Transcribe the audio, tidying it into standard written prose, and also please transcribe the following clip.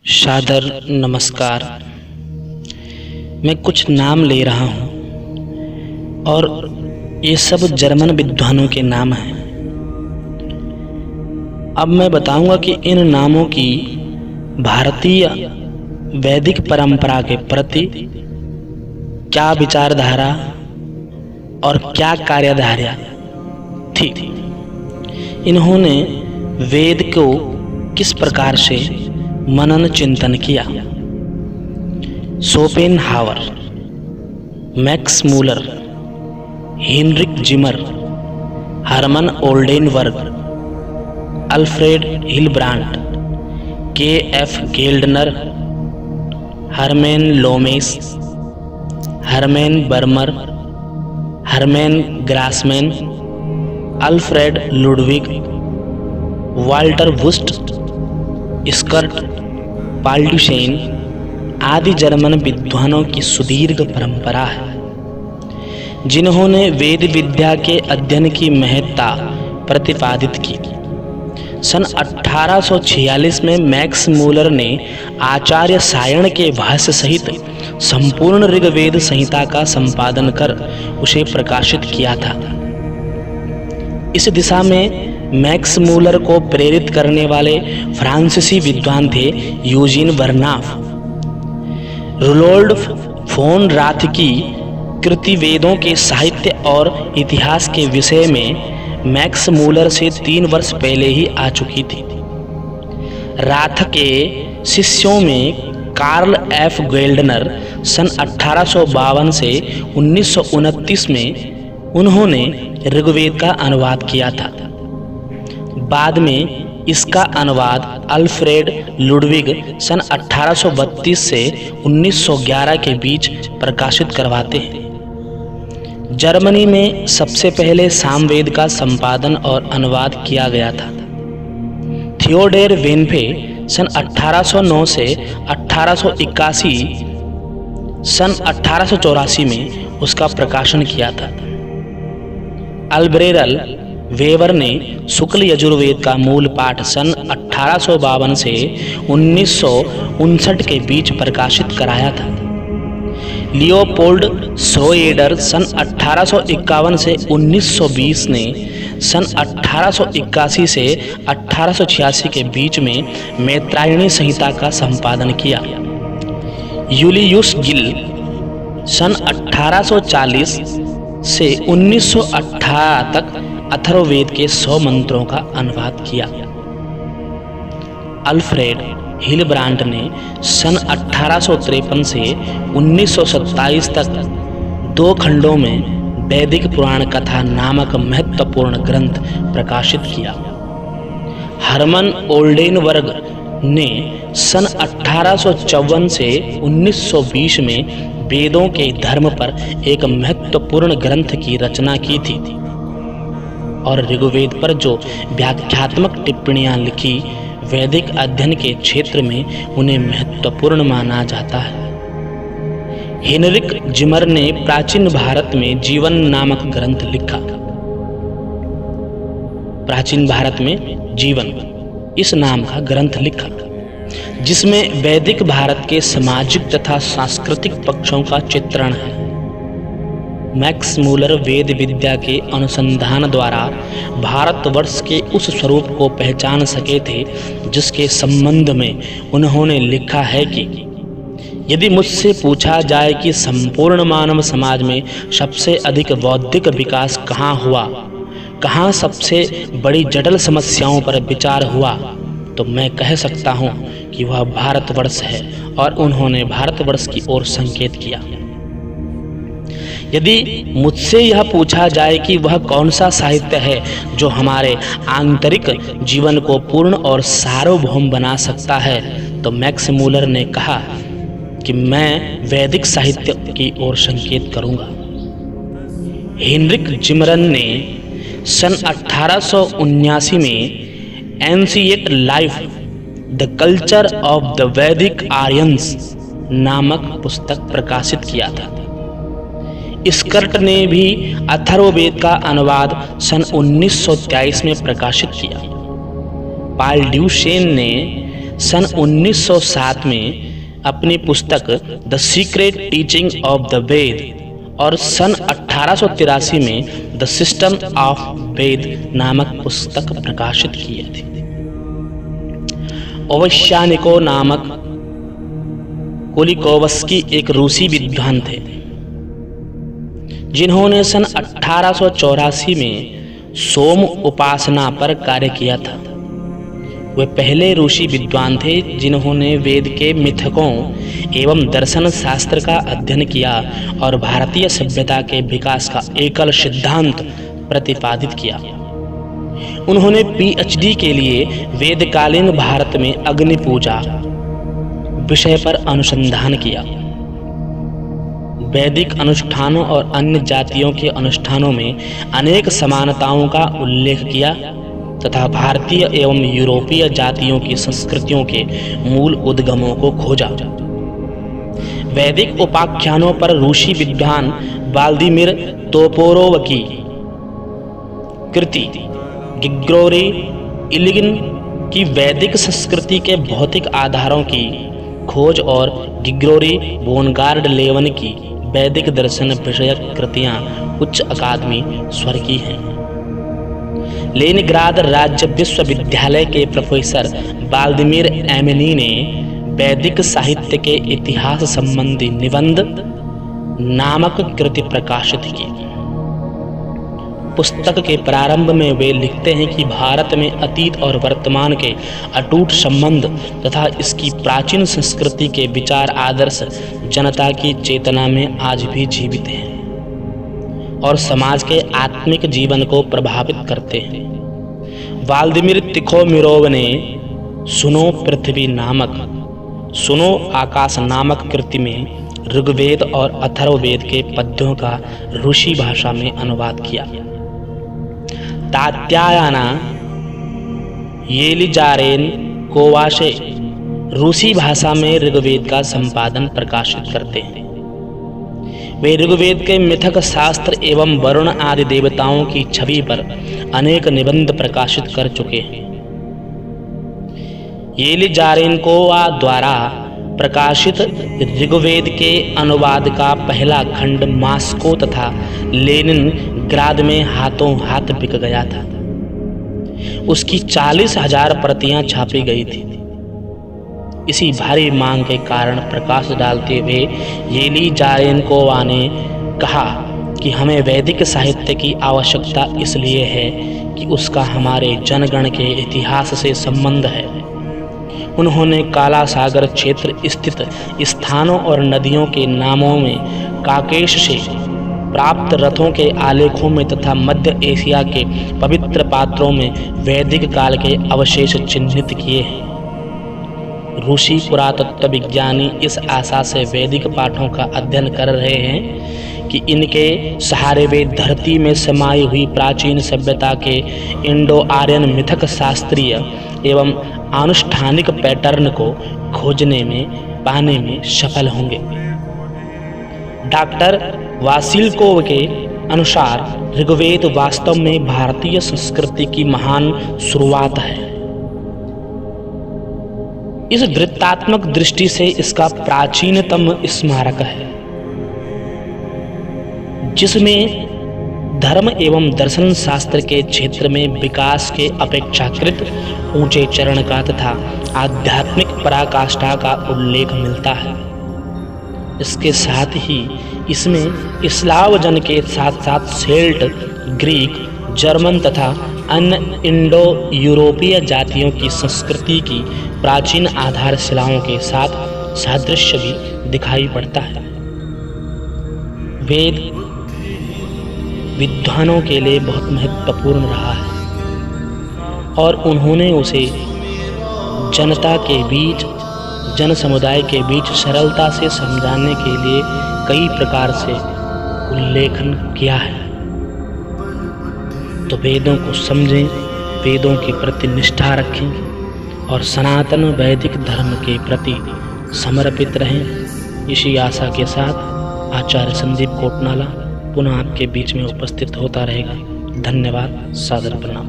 सादर नमस्कार। मैं कुछ नाम ले रहा हूँ और ये सब जर्मन विद्वानों के नाम हैं। अब मैं बताऊंगा कि इन नामों की भारतीय वैदिक परंपरा के प्रति क्या विचारधारा और क्या कार्यधारा थी। इन्होंने वेद को किस प्रकार से मनन चिंतन किया। Schopenhauer, Max Muller, Heinrich Zimmer, Hermann Oldenberg, Alfred Hillebrandt, K F Geldner, Hermann Lommel, Hermann बर्मर, Hermann Grassmann, Alfred Ludwig, Walter Wust, स्कर्ट, पाल्डुशेन आदि जर्मन विद्वानों की सुदीर्घ परंपरा है, जिन्होंने वेद विद्या के अध्ययन की महत्ता प्रतिपादित की। सन 1846 में मैक्स मूलर ने आचार्य सायण के भाष्य सहित संपूर्ण ऋग्वेद संहिता का संपादन कर उसे प्रकाशित किया था। इस दिशा में मैक्स मूलर को प्रेरित करने वाले फ्रांसीसी विद्वान थे यूजीन बर्नाफ। रुडोल्फ फोन राथ की कृति वेदों के साहित्य और इतिहास के विषय में मैक्स मूलर से 3 वर्ष पहले ही आ चुकी थी। राथ के शिष्यों में कार्ल एफ गेल्डनर सन 1852 से 1929 में उन्होंने ऋग्वेद का अनुवाद किया था। बाद में इसका अनुवाद अल्फ्रेड लुडविग सन 1832 से 1911 के बीच प्रकाशित करवाते हैं। जर्मनी में सबसे पहले सामवेद का संपादन और अनुवाद किया गया था। थियोडोर वेनफे सन 1809 से 1881 सन 1884 में उसका प्रकाशन किया था। अल्ब्रेरल वेबर ने शुक्ल यजुर्वेद का मूल पाठ सन 1852 से 1959 के बीच प्रकाशित कराया था। लियोपोल्ड श्रोएडर सन 1851 से 1920 ने सन 1881 से 1886 के बीच में मैत्रायणी संहिता का संपादन किया। यूलियुस गिल सन 1840 से 1918 तक अथर्ववेद के 100 मंत्रों का अनुवाद किया। अल्फ्रेड हिलब्रांट ने सन 1853 से 1927 तक 2 खंडों में वैदिक पुराण कथा नामक महत्वपूर्ण ग्रंथ प्रकाशित किया। हर्मन ओल्डेनबर्ग ने सन 1854 से 1920 में वेदों के धर्म पर एक महत्वपूर्ण ग्रंथ की रचना की थी और ऋग्वेद पर जो व्याख्यात्मक टिप्पणियां लिखी वैदिक अध्ययन के क्षेत्र में उन्हें महत्वपूर्ण माना जाता है। हेनरिक जिमर ने प्राचीन भारत में जीवन नामक ग्रंथ लिखा। प्राचीन भारत में जीवन इस नाम का ग्रंथ लिखा, जिसमें वैदिक भारत के सामाजिक तथा सांस्कृतिक पक्षों का चित्रण है। मैक्स मूलर वेद विद्या के अनुसंधान द्वारा भारतवर्ष के उस स्वरूप को पहचान सके थे जिसके संबंध में उन्होंने लिखा है कि यदि मुझसे पूछा जाए कि संपूर्ण मानव समाज में सबसे अधिक बौद्धिक विकास कहाँ हुआ, कहाँ सबसे बड़ी जटिल समस्याओं पर विचार हुआ, तो मैं कह सकता हूँ कि वह भारतवर्ष है। और उन्होंने भारतवर्ष की ओर संकेत किया। यदि मुझसे यह पूछा जाए कि वह कौन सा साहित्य है जो हमारे आंतरिक जीवन को पूर्ण और सार्वभौम बना सकता है, तो मैक्स मूलर ने कहा कि मैं वैदिक साहित्य की ओर संकेत करूंगा। हेनरिक जिमरन ने सन 1879 में ancient life the culture of the वैदिक आर्यंस नामक पुस्तक प्रकाशित किया था। स्कर्ट ने भी अथर्ववेद का अनुवाद सन 1923 में प्रकाशित किया। पाल्ड्यूशेन ने सन 1907 में अपनी पुस्तक the secret teaching of the Veda और सन 1883 में द सिस्टम ऑफ वेद नामक पुस्तक प्रकाशित किए थे। ओवश्यानिको नामक कुलिकोवस्की एक रूसी विद्वान थे जिन्होंने सन 1884 में सोम उपासना पर कार्य किया था। वे पहले रूसी विद्वान थे जिन्होंने वेद के मिथकों एवं दर्शन शास्त्र का अध्ययन किया और भारतीय सभ्यता के विकास का एकल सिद्धांत प्रतिपादित किया। उन्होंने पीएचडी के लिए वेदकालीन भारत में अग्नि पूजा विषय पर अनुसंधान किया। वैदिक अनुष्ठानों और अन्य जातियों के अनुष्ठानों में अनेक समानताओं का उल्लेख किया तथा भारतीय एवं यूरोपीय जातियों की संस्कृतियों के मूल उद्गमों को खोजा। वैदिक उपाख्यानों पर रूसी विद्वान व्लादिमीर तोपोरोव की कृति ग्रिगोरी इलिगिन की वैदिक संस्कृति के भौतिक आधारों की खोज और ग्रिगोरी बोनगार्ड लेवन की वैदिक दर्शन विषयक कृतियां उच्च अकादमी स्वर की हैं। लेनिनग्राद राज्य विश्वविद्यालय के प्रोफेसर व्लादिमीर एमिनी ने वैदिक साहित्य के इतिहास संबंधी निबंध नामक कृति प्रकाशित की। पुस्तक के प्रारंभ में वे लिखते हैं कि भारत में अतीत और वर्तमान के अटूट संबंध तथा इसकी प्राचीन संस्कृति के विचार आदर्श जनता की चेतना में आज भी जीवित हैं और समाज के आत्मिक जीवन को प्रभावित करते हैं। व्लादिमीर तिखोमिरोव ने सुनो पृथ्वी नामक सुनो आकाश नामक कृति में ऋग्वेद और अथर्ववेद के पद्यों का रूसी भाषा में अनुवाद किया। तात्यायना येलिजारेन कोवाशे रूसी भाषा में ऋग्वेद का संपादन प्रकाशित करते हैं। वे ऋग्वेद के मिथक शास्त्र एवं वरुण आदि देवताओं की छवि पर अनेक निबंध प्रकाशित कर चुके हैं। येलिजारेनकोवा द्वारा प्रकाशित ऋग्वेद के अनुवाद का पहला खंड मॉस्को तथा लेनिनग्राद में हाथों हाथ बिक गया था। उसकी 40,000 प्रतियां छापी गई थी। इसी भारी मांग के कारण प्रकाश डालते हुए येलिजारेनकोवा ने कहा कि हमें वैदिक साहित्य की आवश्यकता इसलिए है कि उसका हमारे जनगण के इतिहास से संबंध है। उन्होंने काला सागर क्षेत्र स्थित स्थानों और नदियों के नामों में काकेश से प्राप्त रथों के आलेखों में तथा मध्य एशिया के पवित्र पात्रों में वैदिक काल के अवशेष चिन्हित किए हैं। रूसी पुरातत्व विज्ञानी इस आशा से वैदिक पाठों का अध्ययन कर रहे हैं कि इनके सहारे वे धरती में समाई हुई प्राचीन सभ्यता के इंडो आर्यन मिथक शास्त्रीय एवं आनुष्ठानिक पैटर्न को खोजने में पाने में सफल होंगे। डॉक्टर वासिलकोव के अनुसार ऋग्वेद वास्तव में भारतीय संस्कृति की महान शुरुआत है। इस वृत्तात्मक दृष्टि से इसका प्राचीनतम स्मारक है जिसमें धर्म एवं दर्शन शास्त्र के क्षेत्र में विकास के अपेक्षाकृत ऊंचे चरण का तथा आध्यात्मिक पराकाष्ठा का उल्लेख मिलता है। इसके साथ ही इसमें स्लाव जन के साथ साथ सेल्ट, ग्रीक, जर्मन तथा अन्य इंडो यूरोपीय जातियों की संस्कृति की प्राचीन आधारशिलाओं के साथ सादृश्य भी दिखाई पड़ता है। वेद विद्वानों के लिए बहुत महत्वपूर्ण रहा है और उन्होंने उसे जनता के बीच, जन समुदाय के बीच सरलता से समझाने के लिए कई प्रकार से उल्लेखन किया है। तो वेदों को समझें, वेदों के प्रति निष्ठा रखें और सनातन वैदिक धर्म के प्रति समर्पित रहें। इसी आशा के साथ आचार्य संदीप कोटनाला पुनः आपके बीच में उपस्थित होता रहेगा। धन्यवाद, सादर प्रणाम।